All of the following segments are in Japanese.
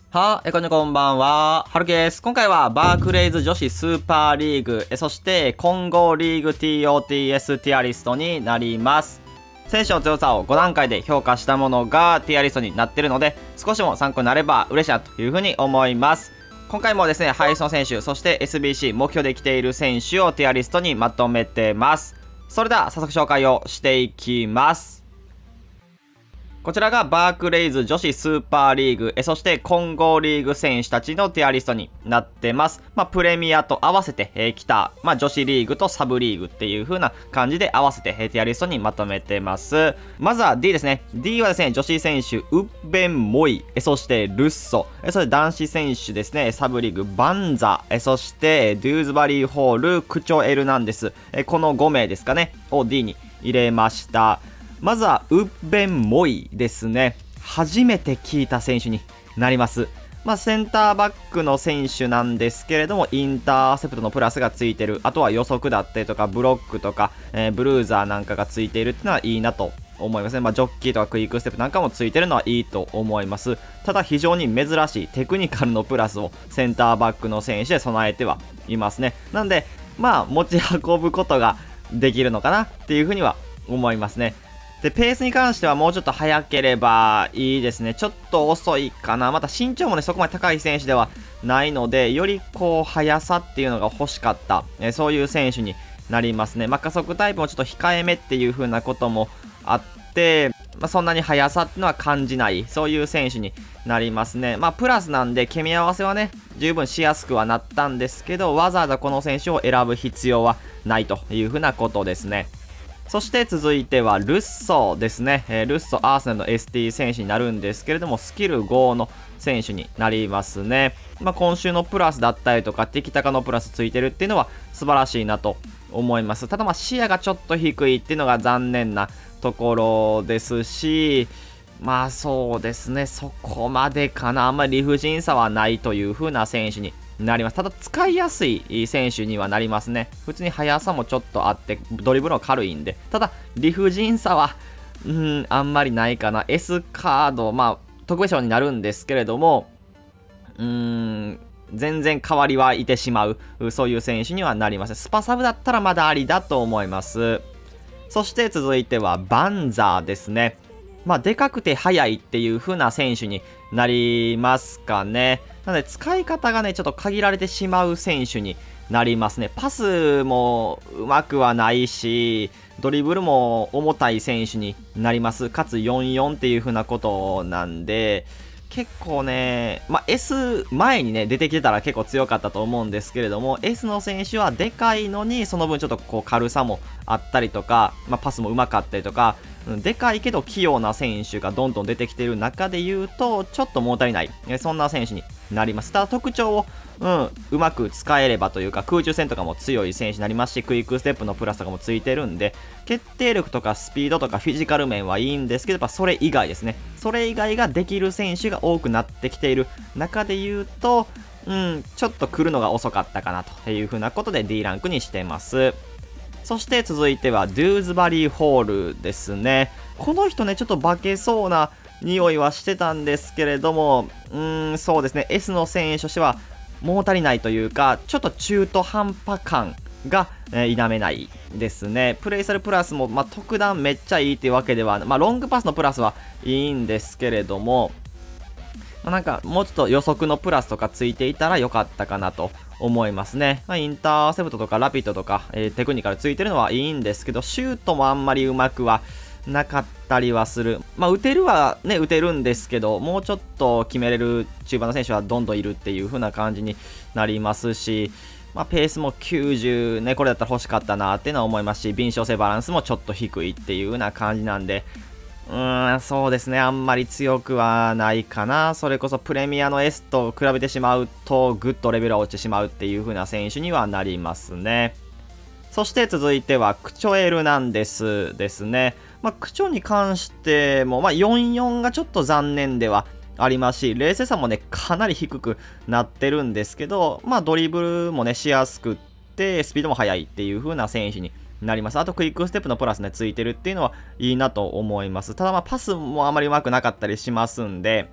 こんばんは。はるきです。今回はバークレイズ女子スーパーリーグ、そして混合リーグ TOTS ティアリストになります。選手の強さを5段階で評価したものがティアリストになっているので、少しも参考になれば嬉しいなというふうに思います。今回もですね、ハイスの選手、そして SBC 目標で来ている選手をティアリストにまとめてます。それでは早速紹介をしていきます。こちらがバークレイズ女子スーパーリーグ、そして混合リーグ選手たちのティアリストになってます。プレミアと合わせてきた、女子リーグとサブリーグっていう風な感じで合わせてティアリストにまとめてます。まずは D ですね。D はですね、女子選手、ウッベン・モイ、そしてルッソ、そして男子選手ですね、サブリーグ、バンザ、そしてデューズバリーホール、クチョエルなんです。この5名ですかね、を D に入れました。まずはウッベン・モイですね。初めて聞いた選手になります。センターバックの選手なんですけれども、インターセプトのプラスがついてる、あとは予測だったりとかブロックとか、ブルーザーなんかがついているっていうのはいいなと思いますね。ジョッキーとかクイックステップなんかもついてるのはいいと思います。ただ非常に珍しいテクニカルのプラスをセンターバックの選手で備えてはいますね。なんで持ち運ぶことができるのかなっていうふうには思いますね。で、ペースに関してはもうちょっと速ければいいですね。ちょっと遅いかな。また身長もね、そこまで高い選手ではないので、より速さっていうのが欲しかった、そういう選手になりますね。加速タイプもちょっと控えめっていう風なこともあって、そんなに速さっていうのは感じない、そういう選手になりますね。プラスなんで、組み合わせはね、十分しやすくはなったんですけど、わざわざこの選手を選ぶ必要はないという風なことですね。そして続いてはルッソですね。ルッソアーセナルの ST 選手になるんですけれども、スキル5の選手になりますね。今週のプラスだったりとか、テキタカのプラスついてるっていうのは素晴らしいなと思います。ただ視野がちょっと低いっていうのが残念なところですし、そうですね、そこまでかな。あんまり理不尽さはないという風な選手になります。ただ使いやすい選手にはなりますね。普通に速さもちょっとあって、ドリブルも軽いんで。ただ、理不尽さは、あんまりないかな。S カード、特別賞になるんですけれども、全然代わりはいてしまう、そういう選手にはなります。スパサブだったらまだありだと思います。そして続いては、バンザーですね。でかくて速いっていう風な選手になりますかね。なので、使い方がね、ちょっと限られてしまう選手になりますね。パスもうまくはないし、ドリブルも重たい選手になります。かつ4-4っていう風なことなんで、結構ね、S 前にね、出てきてたら結構強かったと思うんですけれども、S の選手はでかいのに、その分ちょっと軽さもあったりとか、パスもうまかったりとか、でかいけど器用な選手がどんどん出てきている中で言うと、ちょっと物足りない、そんな選手になります。ただ特徴を、うまく使えればというか、空中戦とかも強い選手になりますし、クイックステップのプラスとかもついてるんで、決定力とかスピードとかフィジカル面はいいんですけど、やっぱそれ以外ですね。それ以外ができる選手が多くなってきている中で言うと、ちょっと来るのが遅かったかなというふうなことで D ランクにしてます。そして続いてはドゥーズバリーホールですね。この人ね、ちょっと化けそうな匂いはしてたんですけれども、そうですね、S の選手としては物足りないというか、ちょっと中途半端感が、否めないですね。プレイサルプラスも、特段めっちゃいいっていうわけでは、ロングパスのプラスはいいんですけれども、なんかもうちょっと予測のプラスとかついていたらよかったかなと思いますね。インターセプトとかラピッドとか、テクニカルついてるのはいいんですけど、シュートもあんまりうまくはなかったりはする。打てるはね、打てるんですけど、もうちょっと決めれる中盤の選手はどんどんいるっていう風な感じになりますし、ペースも90ね、これだったら欲しかったなっていうのは思いますし、敏捷性バランスもちょっと低いっていう風な感じなんで、そうですね、あんまり強くはないかな。それこそプレミアの S と比べてしまうと、ぐっとレベルが落ちてしまうっていう風な選手にはなりますね。そして続いては、クチョエルナンデスですね。クチョに関しても、4-4がちょっと残念ではありますし、冷静さもね、かなり低くなってるんですけど、ドリブルもね、しやすくって、スピードも速いっていう風な選手になります。あとクイックステップのプラスね、ついてるっていうのはいいなと思います。ただパスもあまりうまくなかったりしますんで、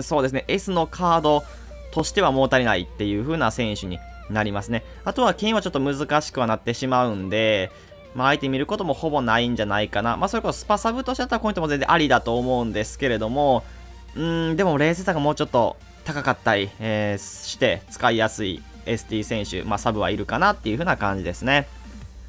そうですね。S のカードとしては物足りないっていう風な選手になりますね。あとは剣はちょっと難しくはなってしまうんで、相手見ることもほぼないんじゃないかな。それこそスパサブとしてだったらこの人も全然ありだと思うんですけれども、でも冷静さがもうちょっと高かったり、して使いやすい ST 選手、サブはいるかなっていう風な感じですね。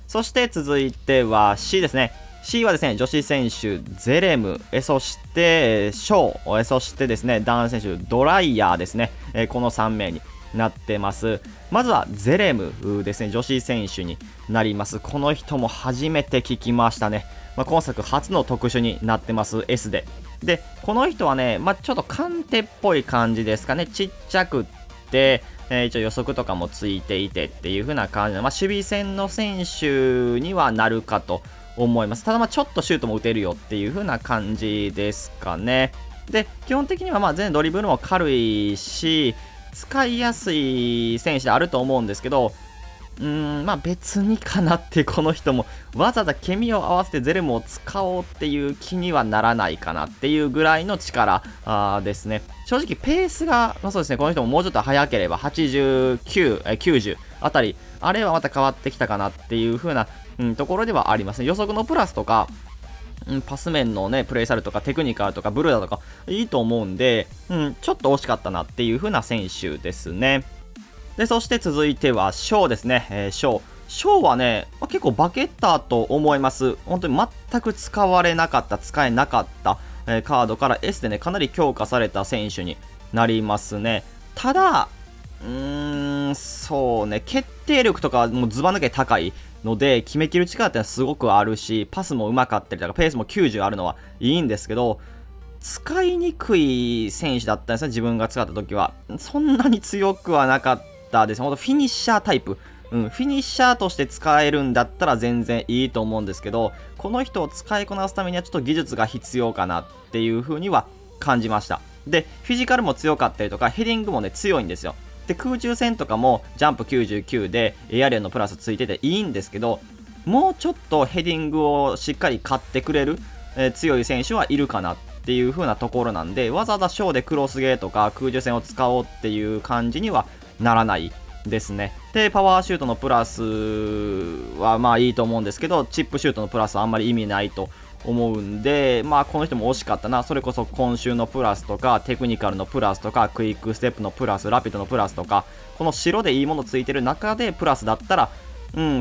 そして続いては C ですね。C はですね、女子選手、ゼレム、そして、ショー、そしてですね、男子選手、ドライヤーですね。この3名になってます。まずはゼレムですね、女子選手になります。この人も初めて聞きましたね。今作初の特殊になってます、S で。で、この人はね、ちょっとカンテっぽい感じですかね。ちっちゃくって、一応予測とかもついていてっていう風な感じで、守備戦の選手にはなるかと思います。ただちょっとシュートも打てるよっていう風な感じですかね。で、基本的には全然ドリブルも軽いし、使いやすい選手であると思うんですけど、別にかなってこの人もわざわざケミを合わせてゼレムを使おうっていう気にはならないかなっていうぐらいの力ですね。正直ペースが、そうですね、この人ももうちょっと速ければ89、90あたりあれはまた変わってきたかなっていう風な、ところではありますね。予測のプラスとかパス面のね、プレイサルとかテクニカルとかブルーだとかいいと思うんで、ちょっと惜しかったなっていう風な選手ですね。で、そして続いてはショーですね。ショーはね、結構化けたと思います。本当に全く使われなかった、使えなかった、カードから S でね、かなり強化された選手になりますね。ただ、そうね、決定力とかはもうズバ抜け高いので、決めきる力ってのはすごくあるし、パスもうまかったりとか、ペースも90あるのはいいんですけど、使いにくい選手だったんですね、自分が使った時は。そんなに強くはなかったです。ほんとフィニッシャータイプ。フィニッシャーとして使えるんだったら全然いいと思うんですけど、この人を使いこなすためにはちょっと技術が必要かなっていう風には感じました。で、フィジカルも強かったりとか、ヘディングもね、強いんですよ。で、空中戦とかもジャンプ99でエアリアのプラスついてていいんですけど、もうちょっとヘディングをしっかり勝ってくれる、強い選手はいるかなっていう風なところなんで、わざわざショーでクロスゲーとか空中戦を使おうっていう感じにはならないですね。で、パワーシュートのプラスはいいと思うんですけど、チップシュートのプラスはあんまり意味ないと思うんで、この人も惜しかったな。それこそ今週のプラスとか、テクニカルのプラスとか、クイックステップのプラス、ラピッドのプラスとか、この白でいいものついてる中でプラスだったら、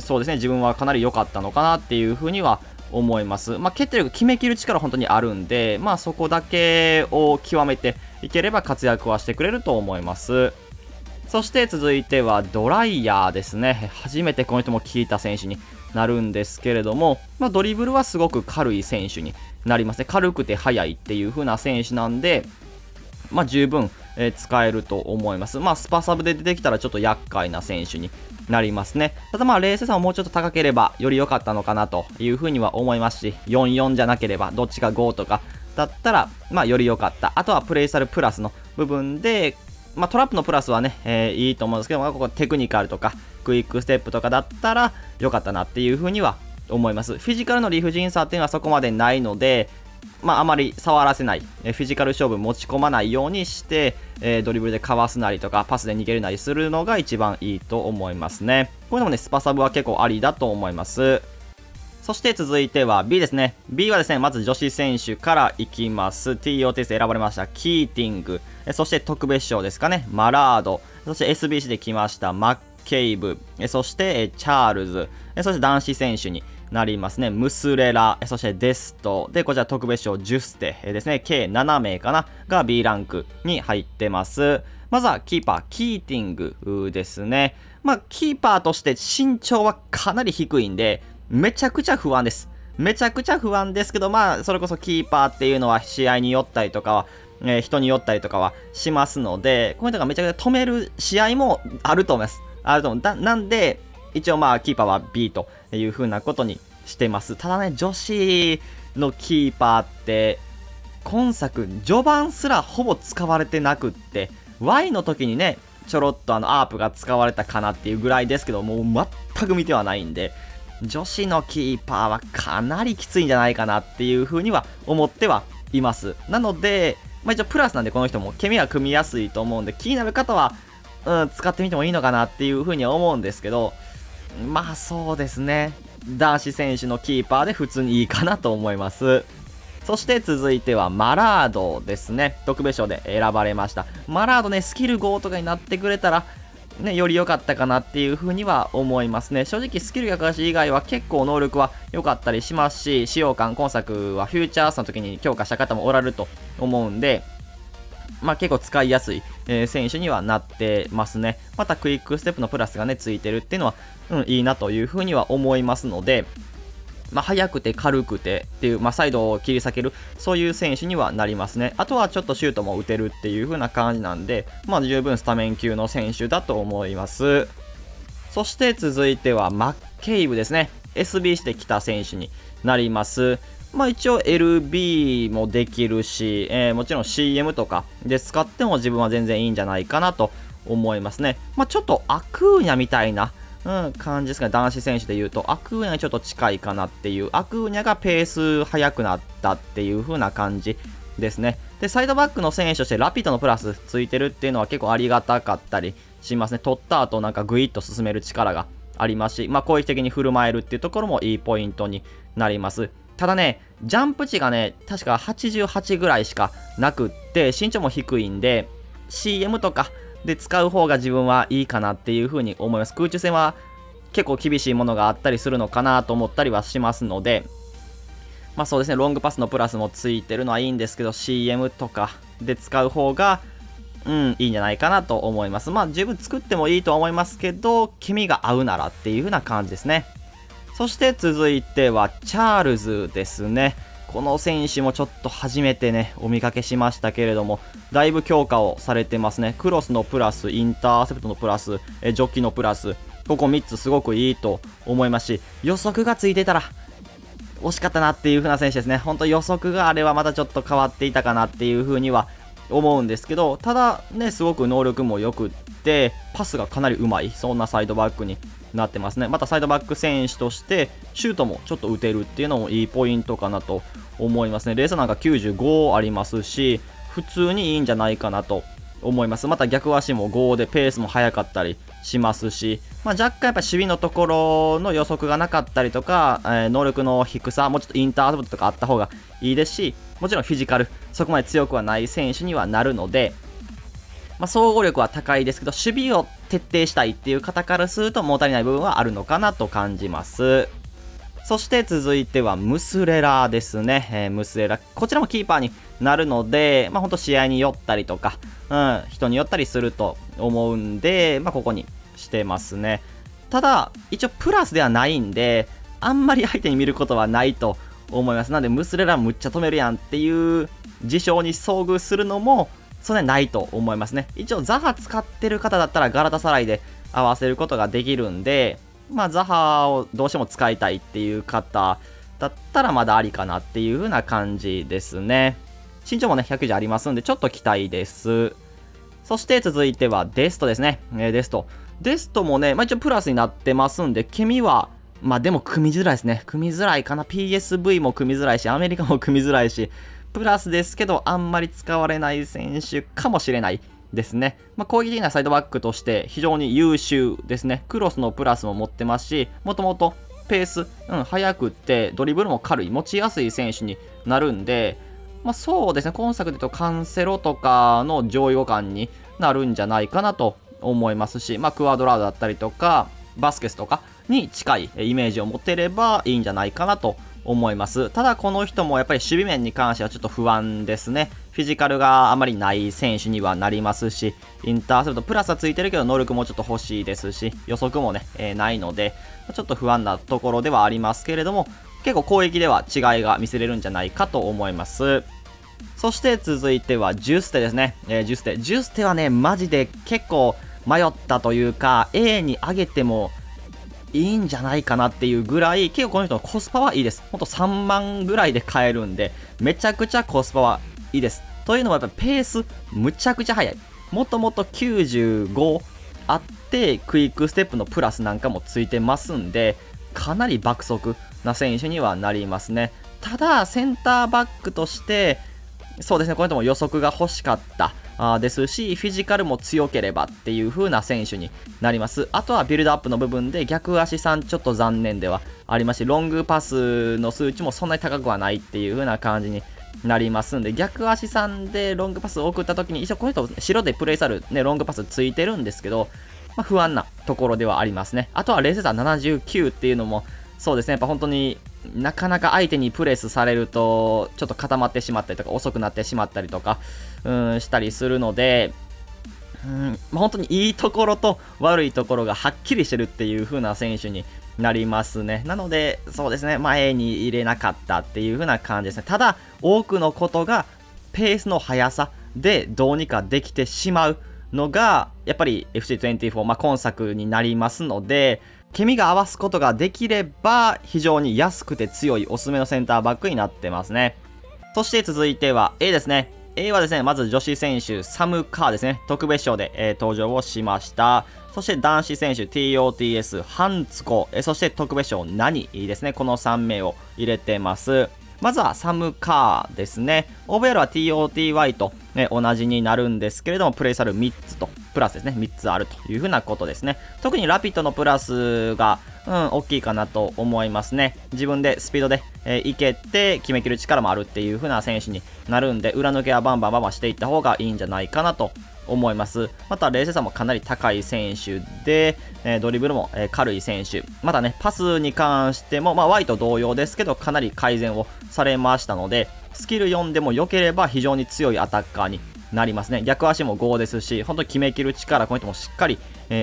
そうですね、自分はかなり良かったのかなっていうふうには思います。決定力、決めきる力本当にあるんで、そこだけを極めていければ活躍はしてくれると思います。そして続いてはドライヤーですね。初めてこの人も聞いた選手になるんですけれども、ドリブルはすごく軽い選手になりますね。軽くて速いっていう風な選手なんで、十分、使えると思います。スパサブで出てきたらちょっと厄介な選手になりますね。ただ冷静さももうちょっと高ければより良かったのかなという風には思いますし、44じゃなければどっちか5とかだったら、より良かった。あとはプレイサルプラスの部分で、トラップのプラスはね、いいと思うんですけど、ここテクニカルとかクイックステップとかだったら良かったなっていう風には思います。フィジカルの理不尽さっていうのはそこまでないので、あまり触らせない、フィジカル勝負持ち込まないようにして、ドリブルでかわすなりとかパスで逃げるなりするのが一番いいと思いますね。こういうのもね、スパサブは結構ありだと思います。そして続いては B ですね。B はですね、まず女子選手からいきます。TOTS で選ばれましたキーティング、そして特別賞ですかね、マラード、そして SBC で来ましたマッケイブ、そしてチャールズ、そして男子選手になりますね、ムスレラ、そしてデスト、で、こちら特別賞ジュステですね、計7名かな、が B ランクに入ってます。まずはキーパー、キーティングですね。キーパーとして身長はかなり低いんで、めちゃくちゃ不安です。めちゃくちゃ不安ですけど、それこそキーパーっていうのは試合によったりとかは、人によったりとかはしますので、こういうのがめちゃくちゃ止める試合もあると思います。あると思う。なんで、一応キーパーは B という風なことにしてます。ただね、女子のキーパーって、今作、序盤すらほぼ使われてなくって、Y の時にね、ちょろっとアープが使われたかなっていうぐらいですけど、もう全く見てはないんで、女子のキーパーはかなりきついんじゃないかなっていう風には思ってはいます。なので、一応プラスなんでこの人もケミは組みやすいと思うんで、気になる方は、使ってみてもいいのかなっていう風には思うんですけど、まあそうですね。男子選手のキーパーで普通にいいかなと思います。そして続いてはマラードですね。特別賞で選ばれました。マラードね、スキル5とかになってくれたら、ね、より良かったかなっていう風には思いますね。正直スキル逆足以外は結構能力は良かったりしますし、使用感、今作はフューチャースの時に強化した方もおられると思うんで、まあ結構使いやすい、選手にはなってますね。またクイックステップのプラスがね、ついてるっていうのは、いいなという風には思いますので、まあ、速くて軽くてっていう、まあ、サイドを切り裂ける、そういう選手にはなりますね。あとはちょっとシュートも打てるっていう風な感じなんで、まあ、十分スタメン級の選手だと思います。そして続いてはマッケイブですね。SB してきた選手になります。まあ一応 LB もできるし、もちろん CM とかで使っても自分は全然いいんじゃないかなと思いますね。まあちょっとアクーニャみたいな、感じですかね。男子選手で言うと、アクーニャにちょっと近いかなっていう、アクーニャがペース速くなったっていう風な感じですね。で、サイドバックの選手としてラピッドのプラスついてるっていうのは結構ありがたかったりしますね。取った後なんかグイッと進める力がありますし、まあ攻撃的に振る舞えるっていうところもいいポイントになります。ただね、ジャンプ値がね、確か88ぐらいしかなくって、身長も低いんで、CM とか、で使う方が自分はいいかなっていう風に思います。空中戦は結構厳しいものがあったりするのかなと思ったりはしますので、まあそうですね、ロングパスのプラスもついてるのはいいんですけど、CM とかで使う方が、いいんじゃないかなと思います。まあ十分作ってもいいとは思いますけど、黄身が合うならっていう風な感じですね。そして続いてはチャールズですね。この選手もちょっと初めてね、お見かけしましたけれども、だいぶ強化をされてますね。クロスのプラス、インターセプトのプラス、ジョッキのプラス、ここ3つすごくいいと思いますし、予測がついてたら、惜しかったなっていう風な選手ですね。本当予測があればまたちょっと変わっていたかなっていう風には思うんですけど、ただね、すごく能力も良くって、パスがかなりうまい、そんなサイドバックになってますね。またサイドバック選手として、シュートもちょっと打てるっていうのもいいポイントかなと思いますね。レースなんか95ありますし、普通にいいんじゃないかなと思います。また逆足も5でペースも速かったりしますし、まあ、若干やっぱ守備のところの予測がなかったりとか、能力の低さ、もうちょっとインターセプトとかあった方がいいですし、もちろんフィジカル、そこまで強くはない選手にはなるので、まあ、総合力は高いですけど、守備を徹底したいっていう方からすると物足りない部分はあるのかなと感じます。そして続いてはムスレラですね。ムスレラ。こちらもキーパーになるので、まあ、ほんと試合によったりとか、人によったりすると思うんで、まあ、ここにしてますね。ただ、一応プラスではないんで、あんまり相手に見ることはないと思います。なんで、ムスレラむっちゃ止めるやんっていう事象に遭遇するのも、それはないと思いますね。一応、ザハ使ってる方だったらガラタサライで合わせることができるんで、まあ、ザハをどうしても使いたいっていう方だったらまだありかなっていう風な感じですね。身長もね、110ありますんで、ちょっと期待です。そして続いてはデストですね。デスト。デストもね、まあ、一応プラスになってますんで、ケミは、まあでも組みづらいですね。組みづらいかな。PSV も組みづらいし、アメリカも組みづらいし、プラスですけど、あんまり使われない選手かもしれないですね。まあ、攻撃的なサイドバックとして非常に優秀ですね。クロスのプラスも持ってますし、もともとペース、速くってドリブルも軽い、持ちやすい選手になるんで、まあ、そうですね、今作で言うとカンセロとかの上位互換になるんじゃないかなと思いますし、まあ、クワドラードだったりとか、バスケスとかに近いイメージを持てればいいんじゃないかなと思います。ただこの人もやっぱり守備面に関してはちょっと不安ですね。フィジカルがあまりない選手にはなりますし、インターセプトプラスはついてるけど能力もちょっと欲しいですし、予測もね、ないので、ちょっと不安なところではありますけれども、結構攻撃では違いが見せれるんじゃないかと思います。そして続いてはジュステですね。ジュステはね、マジで結構迷ったというか、A に上げてもいいんじゃないかなっていうぐらい、結構この人のコスパはいいです。ほんと3万ぐらいで買えるんで、めちゃくちゃコスパはいいです。というのもやっぱペースむちゃくちゃ速い。もともと95あって、クイックステップのプラスなんかもついてますんで、かなり爆速な選手にはなりますね。ただ、センターバックとして、そうですね、この人も予測が欲しかったですし、フィジカルも強ければっていう風な選手になります。あとはビルドアップの部分で逆足さんちょっと残念ではありますし、ロングパスの数値もそんなに高くはないっていう風な感じになりますんで、逆足さんでロングパスを送った時に、一応この人白でプレイサル、ね、ロングパスついてるんですけど、不安なところではありますね。あとは冷静さ79っていうのも、そうですね、やっぱ本当になかなか相手にプレスされるとちょっと固まってしまったりとか遅くなってしまったりとかしたりするので、本当にいいところと悪いところがはっきりしてるっていう風な選手になりますね。なので、そうですね、前に入れなかったっていう風な感じですね。ただ、多くのことがペースの速さでどうにかできてしまうのが、やっぱり FC24、今作になりますので、ケミが合わすことができれば、非常に安くて強いおすすめのセンターバックになってますね。そして続いては A ですね。A はですね、まず女子選手、サム・カーですね。特別賞で、登場をしました。そして男子選手、TOTS、ハンツコ、そして特別賞、ナニですね。この3名を入れてます。まずはサム・カーですね。OVL は TOTY と、同じになるんですけれども、プレイサル3つと、プラスですね、3つあるというふうなことですね。特にラピッドのプラスが、大きいかなと思いますね。自分でスピードで、いけて決めきる力もあるっていう風な選手になるんで、裏抜けはバンバンしていった方がいいんじゃないかなと思います。また冷静さもかなり高い選手で、ドリブルも、軽い選手。またね、パスに関しても、Y と同様ですけど、かなり改善をされましたので、スキル4でも良ければ非常に強いアタッカーになりますね。逆足も5ですし、本当に決めきる力、この人もしっかり、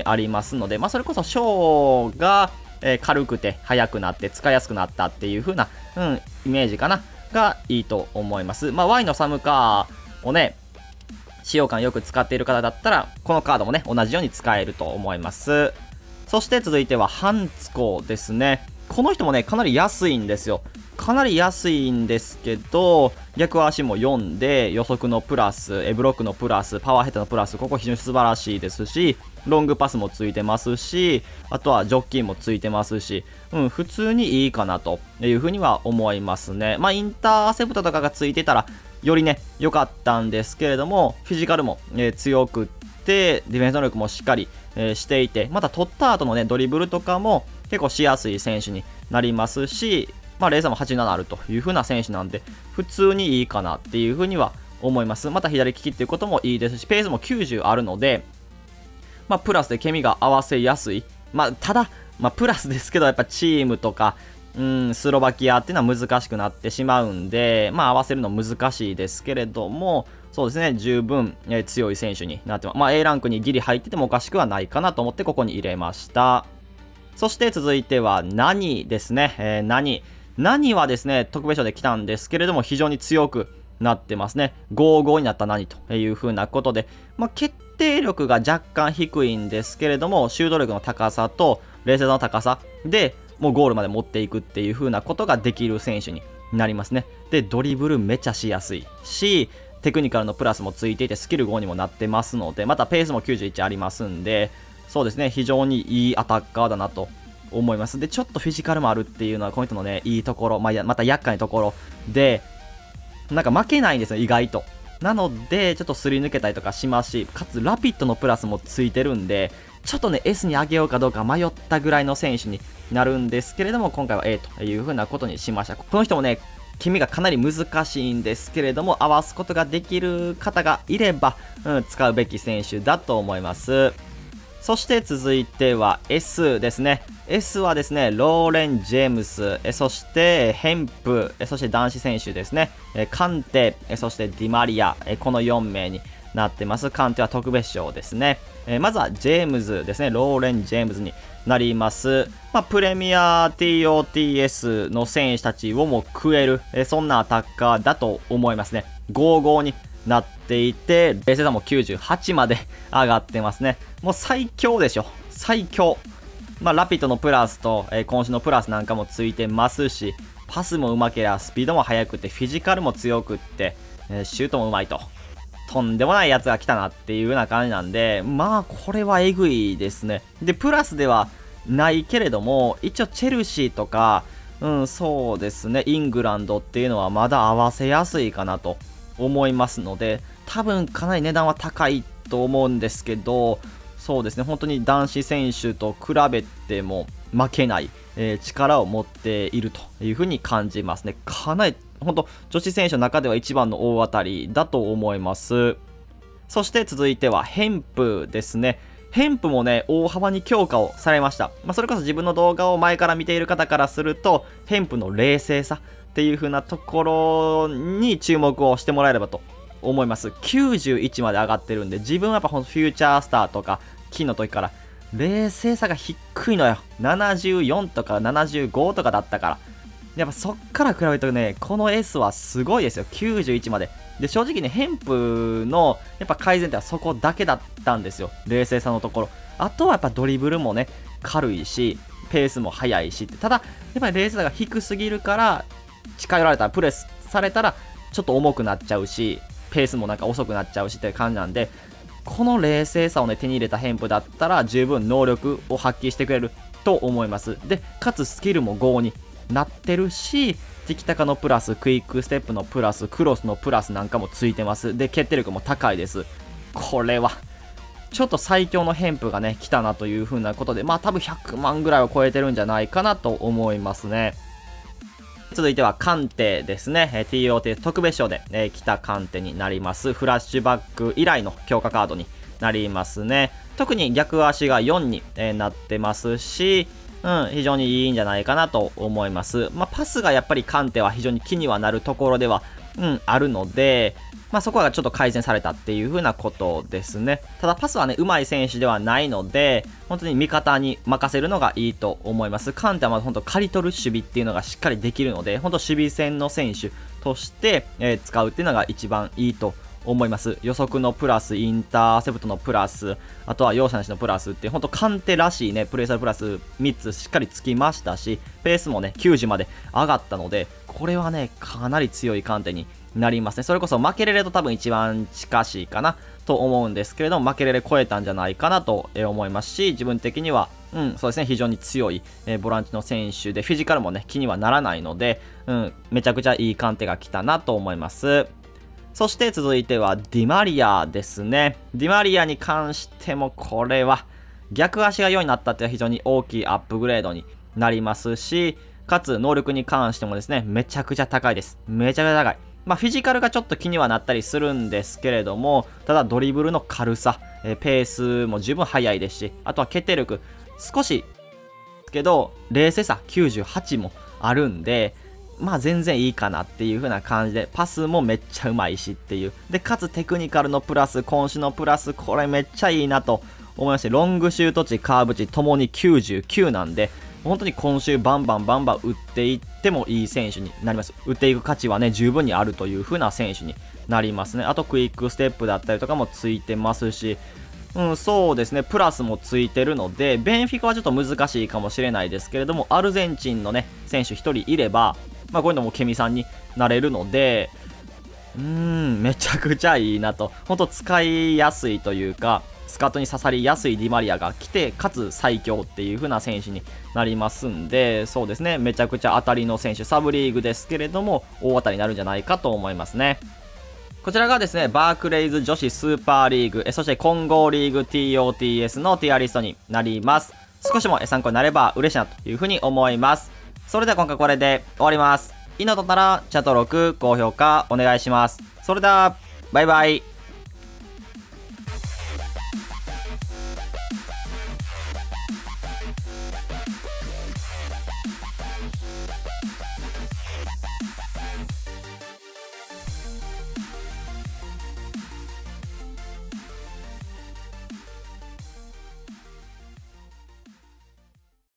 ありますので、それこそショーが、軽くて速くなって使いやすくなったっていう風な、イメージかながいいと思います。Y のサムカーをね、使用感よく使っている方だったら、このカードもね、同じように使えると思います。そして続いては、ハンツコですね。この人もね、かなり安いんですよ。かなり安いんですけど、逆足も4で、予測のプラス、ブロックのプラス、パワーヘッドのプラス、ここ非常に素晴らしいですし、ロングパスもついてますし、あとはジョッキンもついてますし、普通にいいかなというふうには思いますね。インターセプトとかがついてたら、よりね、良かったんですけれども、フィジカルも、強くって、ディフェンス能力もしっかり、していて、また取った後のね、ドリブルとかも結構しやすい選手になりますし、レーザーも87あるという風な選手なんで、普通にいいかなっていう風には思います。また左利きっていうこともいいですし、ペースも90あるので、プラスでケミが合わせやすい。ただ、プラスですけど、やっぱチームとか、スロバキアっていうのは難しくなってしまうんで、合わせるの難しいですけれども、そうですね、十分、強い選手になってます。A ランクにギリ入っててもおかしくはないかなと思ってここに入れました。そして続いては、ナニですね。ナニはですね、特別賞で来たんですけれども、非常に強くなってますね。5-5になったナニという風なことで、決定力が若干低いんですけれども、シュート力の高さと冷静さの高さで、もうゴールまで持っていくっていう風なことができる選手になりますね。で、ドリブルめちゃしやすいし、テクニカルのプラスもついていて、スキル5にもなってますので、またペースも91ありますんで、そうですね、非常にいいアタッカーだなと思います。で、ちょっとフィジカルもあるっていうのは、この人のね、いいところ、また厄介なところで、なんか負けないんですよ、意外と。なので、ちょっとすり抜けたりとかしますし、かつラピッドのプラスもついてるんで、ちょっとね、S に上げようかどうか迷ったぐらいの選手になるんですけれども、今回は A という風なことにしました。この人もね、決めがかなり難しいんですけれども、合わすことができる方がいれば、使うべき選手だと思います。そして続いては S ですね。S はですね、ローレン・ジェームス、そしてヘンプ、そして男子選手ですね、カンテ、そしてディマリア、この4名になってます。カンテは特別賞ですね。まずはジェームズですね、ローレン・ジェームズになります。プレミア TOTS の選手たちをも食える、そんなアタッカーだと思いますね。5-5になっていて、冷静さも98まで上がってますね。もう最強でしょ。最強。ラピッドのプラスと、今週のプラスなんかもついてますし、パスもうまけりゃ、スピードも速くて、フィジカルも強くって、シュートもうまいと。とんでもないやつが来たなっていうような感じなんで、これはえぐいですね。で、プラスではないけれども、一応チェルシーとか、そうですね、イングランドっていうのはまだ合わせやすいかなと思いますので、多分かなり値段は高いと思うんですけど、そうですね、本当に男子選手と比べても負けない、力を持っているというふうに感じますね。かなり本当女子選手の中では一番の大当たりだと思います。そして続いてはヘンプですね。ヘンプもね、大幅に強化をされました。それこそ自分の動画を前から見ている方からすると、ヘンプの冷静さっていう風なところに注目をしてもらえればと思います。91まで上がってるんで、自分はやっぱフューチャースターとか、金の時から、冷静さが低いのよ。74とか75とかだったから。やっぱそっから比べるとね、この S はすごいですよ。91まで。で、正直ね、ヘンプのやっぱ改善点はそこだけだったんですよ。冷静さのところ。あとはやっぱドリブルもね、軽いし、ペースも速いし。ただ、やっぱり冷静さが低すぎるから、近寄られたら、プレスされたら、ちょっと重くなっちゃうし、ペースもなんか遅くなっちゃうしって感じなんで、この冷静さをね、手に入れたヘンプだったら、十分能力を発揮してくれると思います。で、かつスキルも5になってるし、ティキタカのプラス、クイックステップのプラス、クロスのプラスなんかもついてます。で、決定力も高いです。これは、ちょっと最強のヘンプがね、来たなという風なことで、多分100万ぐらいは超えてるんじゃないかなと思いますね。続いてはカンテですね。TOT 特別賞で、来たカンテになります。フラッシュバック以来の強化カードになりますね。特に逆足が4に、なってますし、非常にいいんじゃないかなと思います。パスがやっぱりカンテは非常に気にはなるところでは、あるので、そこがちょっと改善されたっていう風なことですね。ただパスはね、上手い選手ではないので、本当に味方に任せるのがいいと思います。カンテはまだ本当刈り取る守備っていうのがしっかりできるので、本当守備線の選手として、使うっていうのが一番いいと思います。予測のプラス、インターセプトのプラス、あとは容赦なしのプラスって、本当カンテらしいね、プレイサルプラス3つしっかりつきましたし、ペースもね、90まで上がったので、これはね、かなり強いカンテになりますね。それこそマケレレと多分一番近しいかなと思うんですけれども、マケレレ超えたんじゃないかなと思いますし、自分的には、そうですね、非常に強いボランチの選手で、フィジカルもね、気にはならないので、めちゃくちゃいいカンテが来たなと思います。そして続いてはディマリアですね。ディマリアに関してもこれは逆足が4になったっていうのは非常に大きいアップグレードになりますし、かつ能力に関してもですね、めちゃくちゃ高いです。めちゃくちゃ高い。フィジカルがちょっと気にはなったりするんですけれども、ただドリブルの軽さ、ペースも十分速いですし、あとは決定力、少しけど、冷静さ98もあるんで、全然いいかなっていう風な感じで、パスもめっちゃうまいしっていう。で、かつテクニカルのプラス、今週のプラス、これめっちゃいいなと思いまして、ロングシュート値、カーブ値ともに99なんで、本当に今週バンバン打っていってもいい選手になります。打っていく価値はね、十分にあるという風な選手になりますね。あとクイックステップだったりとかもついてますし、そうですね、プラスもついてるので、ベンフィカはちょっと難しいかもしれないですけれども、アルゼンチンのね、選手1人いれば、こういうのもケミさんになれるので、めちゃくちゃいいなと。本当使いやすいというか、スカートに刺さりやすいディマリアが来て、かつ最強っていう風な選手になりますんで、そうですね、めちゃくちゃ当たりの選手、サブリーグですけれども、大当たりになるんじゃないかと思いますね。こちらがですね、バークレイズ女子スーパーリーグ、そして混合リーグ TOTS のティアリストになります。少しも参考になれば嬉しいなというふうに思います。それでは今回これで終わります。いいのだったらチャット登録、高評価お願いします。それでは、バイバイ。